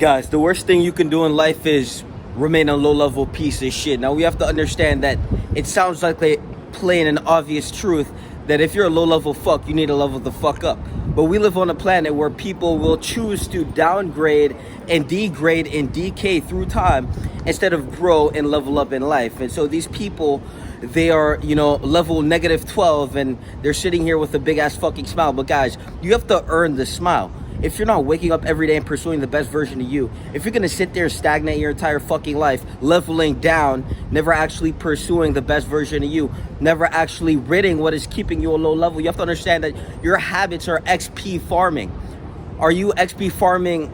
Guys, the worst thing you can do in life is remain a low-level piece of shit. Now, we have to understand that it sounds like a plain and obvious truth that if you're a low-level fuck, you need to level the fuck up. But we live on a planet where people will choose to downgrade and degrade and decay through time instead of grow and level up in life. And so these people, they are, level -12, and they're sitting here with a big-ass fucking smile. But guys, you have to earn the smile. If you're not waking up every day and pursuing the best version of you, if you're going to sit there and stagnate your entire fucking life, leveling down, never actually pursuing the best version of you, never actually ridding what is keeping you a low level, you have to understand that your habits are XP farming. Are you XP farming,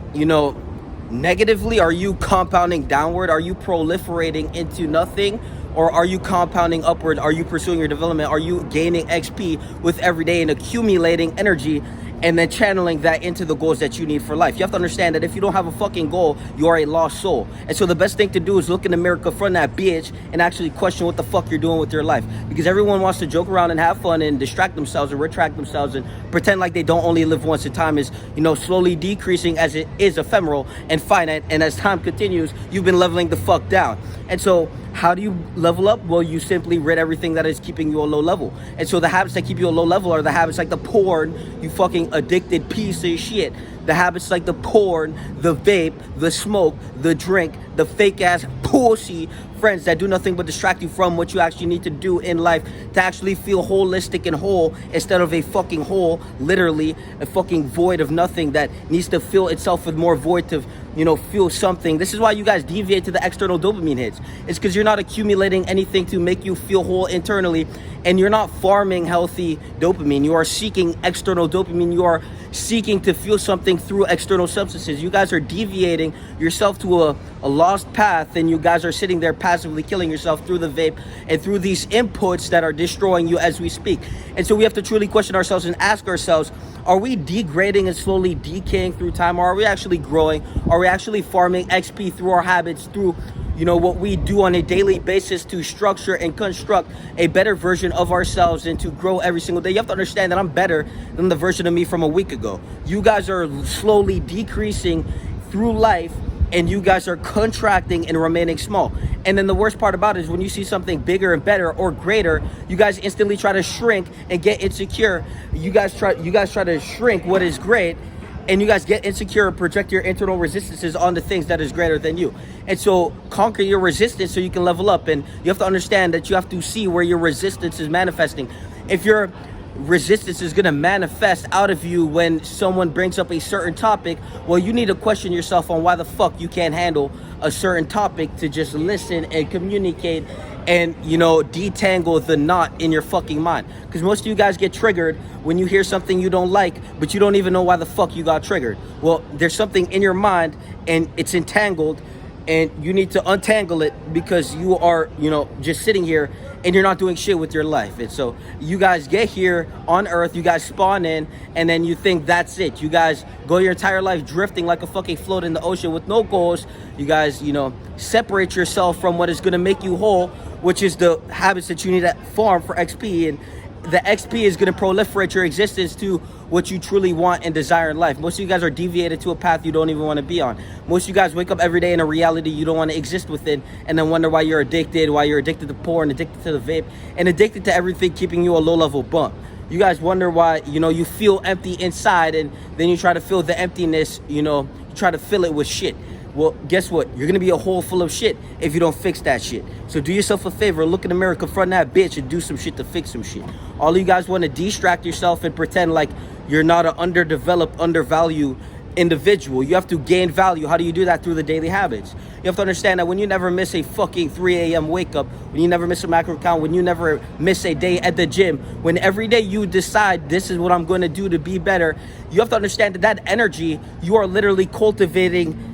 negatively? Are you compounding downward? Are you proliferating into nothing? Or are you compounding upward? Are you pursuing your development? Are you gaining XP with every day and accumulating energy and then channeling that into the goals that you need for life? You have to understand that if you don't have a fucking goal, you are a lost soul. And so the best thing to do is look in the mirror, confront that bitch, and actually question what the fuck you're doing with your life. Because everyone wants to joke around and have fun and distract themselves and retract themselves and pretend like they don't only live once. And time is, slowly decreasing as it is ephemeral and finite. And as time continues, you've been leveling the fuck down. And so how do you level up? Well, you simply rid everything that is keeping you a low level. And so the habits that keep you a low level are the habits like the porn, you fucking addicted piece of shit. The habits like the porn, the vape, the smoke, the drink, the fake ass pussy friends that do nothing but distract you from what you actually need to do in life to actually feel holistic and whole instead of a fucking hole, literally a fucking void of nothing that needs to fill itself with more void to feel something. This is why you guys deviate to the external dopamine hits. It's because you're not accumulating anything to make you feel whole internally, and you're not farming healthy dopamine. You are seeking external dopamine. You are seeking to feel something through external substances. You guys are deviating yourself to a lost path, and you guys are sitting there passively killing yourself through the vape and through these inputs that are destroying you as we speak. And so we have to truly question ourselves and ask ourselves, are we degrading and slowly decaying through time, or are we actually growing? Are we actually farming XP through our habits, through what we do on a daily basis to structure and construct a better version of ourselves and to grow every single day? You have to understand that I'm better than the version of me from a week ago. You guys are slowly decreasing through life, and you guys are contracting and remaining small. And then the worst part about it is when you see something bigger and better or greater, you guys instantly try to shrink and get insecure. You guys try to shrink what is great, and you guys get insecure and project your internal resistances on the things that is greater than you. And so conquer your resistance so you can level up. And you have to understand that you have to see where your resistance is manifesting. If your resistance is going to manifest out of you when someone brings up a certain topic, well, you need to question yourself on why the fuck you can't handle a certain topic to just listen and communicate and detangle the knot in your fucking mind. Because most of you guys get triggered when you hear something you don't like, but you don't even know why the fuck you got triggered. Well, there's something in your mind and it's entangled, and you need to untangle it because you are just sitting here and you're not doing shit with your life. And so you guys get here on earth, you guys spawn in, and then you think that's it. You guys go your entire life drifting like a fucking float in the ocean with no goals. You guys, separate yourself from what is going to make you whole, which is the habits that you need to farm for XP. And the XP is going to proliferate your existence to what you truly want and desire in life. Most of you guys are deviated to a path you don't even want to be on. Most of you guys wake up every day in a reality you don't want to exist within, and then wonder why you're addicted to porn, addicted to the vape, and addicted to everything keeping you a low-level bump. You guys wonder why, you feel empty inside, and then you try to fill the emptiness, you try to fill it with shit. Well, guess what? You're going to be a hole full of shit if you don't fix that shit. So do yourself a favor, look in the mirror, confront that bitch, and do some shit to fix some shit. All of you guys want to distract yourself and pretend like you're not an underdeveloped, undervalued individual. You have to gain value. How do you do that? Through the daily habits. You have to understand that when you never miss a fucking 3 a.m. wake up, when you never miss a macro count, when you never miss a day at the gym, when every day you decide this is what I'm going to do to be better, you have to understand that energy, you are literally cultivating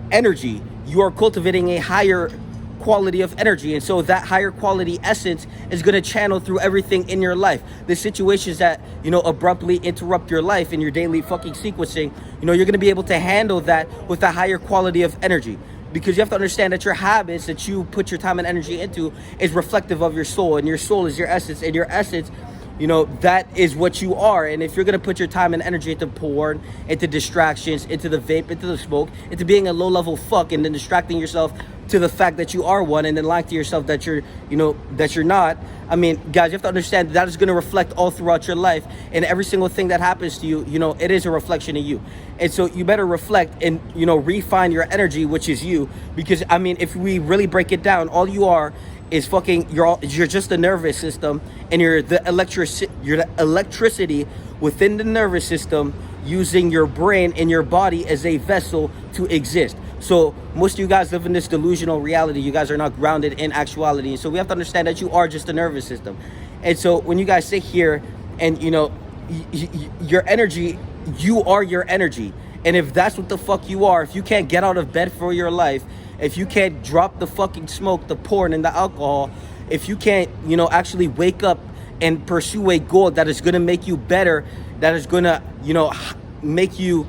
energy. You are cultivating a higher quality of energy, and so that higher quality essence is going to channel through everything in your life. The situations that abruptly interrupt your life in your daily fucking sequencing, you're going to be able to handle that with a higher quality of energy, because you have to understand that your habits that you put your time and energy into is reflective of your soul, and your soul is your essence, and your essence you know, that is what you are. And if you're gonna put your time and energy into porn, into distractions, into the vape, into the smoke, into being a low-level fuck, and then distracting yourself to the fact that you are one, and then lying to yourself that you're, you know, that you're not. I mean, guys, you have to understand that is going to reflect all throughout your life, and every single thing that happens to you, you know, it is a reflection of you. And so you better reflect and, you know, refine your energy, which is you. Because I mean, if we really break it down, all you are is fucking, you're just the nervous system, and you're the electricity within the nervous system, using your brain and your body as a vessel to exist. So most of you guys live in this delusional reality. You guys are not grounded in actuality. And so we have to understand that you are just a nervous system. And so when you guys sit here and, you know, your energy, you are your energy. And if that's what the fuck you are, if you can't get out of bed for your life, if you can't drop the fucking smoke, the porn, and the alcohol, if you can't, you know, actually wake up and pursue a goal that is going to make you better, that is going to, you know, make you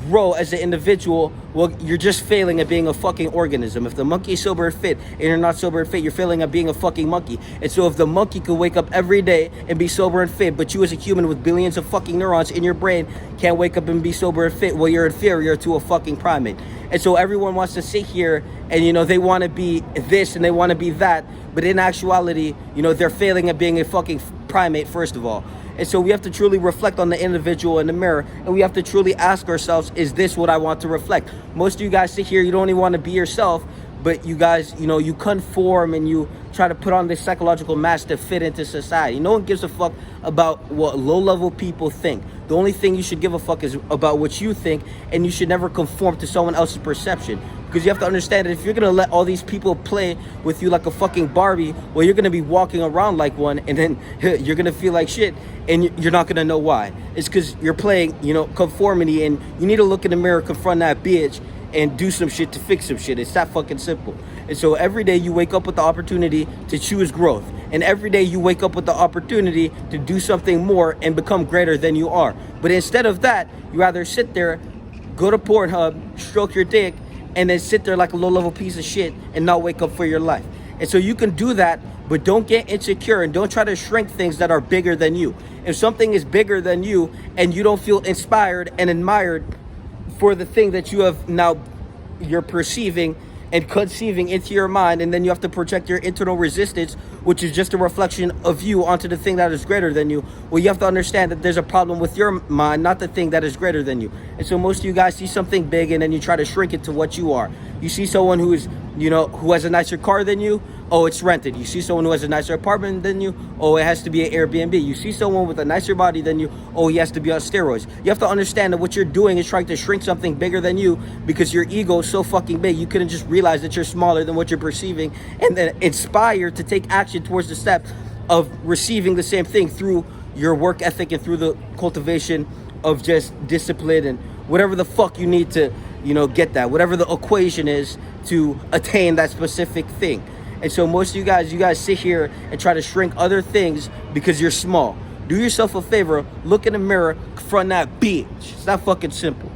grow as an individual, well, you're just failing at being a fucking organism. If the monkey is sober and fit and you're not sober and fit, you're failing at being a fucking monkey. And so if the monkey could wake up every day and be sober and fit, but you as a human with billions of fucking neurons in your brain can't wake up and be sober and fit, well, you're inferior to a fucking primate. And so everyone wants to sit here and, you know, they want to be this and they want to be that, but in actuality, you know, they're failing at being a fucking primate, first of all. And so we have to truly reflect on the individual in the mirror, and we have to truly ask ourselves, is this what I want to reflect? Most of you guys sit here, you don't even want to be yourself, but you guys, you know, you conform and you try to put on this psychological mask to fit into society. No one gives a fuck about what low-level people think. The only thing you should give a fuck is about what you think, and you should never conform to someone else's perception. Because you have to understand that if you're going to let all these people play with you like a fucking Barbie, well, you're going to be walking around like one, and then you're going to feel like shit, and you're not going to know why. It's because you're playing, you know, conformity, and you need to look in the mirror, confront that bitch, and do some shit to fix some shit. It's that fucking simple. And so every day you wake up with the opportunity to choose growth. And every day you wake up with the opportunity to do something more and become greater than you are. But instead of that, you rather sit there, go to Pornhub, stroke your dick, and then sit there like a low-level piece of shit and not wake up for your life. And so you can do that, but don't get insecure and don't try to shrink things that are bigger than you. If something is bigger than you and you don't feel inspired and admired for the thing that you have now, you're perceiving and conceiving into your mind, and then you have to project your internal resistance, which is just a reflection of you onto the thing that is greater than you. Well, you have to understand that there's a problem with your mind, not the thing that is greater than you. And so most of you guys see something big and then you try to shrink it to what you are. You see someone who is, you know, who has a nicer car than you, oh, it's rented. You see someone who has a nicer apartment than you, oh, it has to be an Airbnb. You see someone with a nicer body than you, oh, he has to be on steroids. You have to understand that what you're doing is trying to shrink something bigger than you because your ego is so fucking big. You couldn't just realize that you're smaller than what you're perceiving and then inspire to take action towards the step of receiving the same thing through your work ethic and through the cultivation of just discipline and whatever the fuck you need to, you know, get that, whatever the equation is to attain that specific thing. And so most of you guys sit here and try to shrink other things because you're small. Do yourself a favor, look in the mirror, confront that bitch. It's that fucking simple.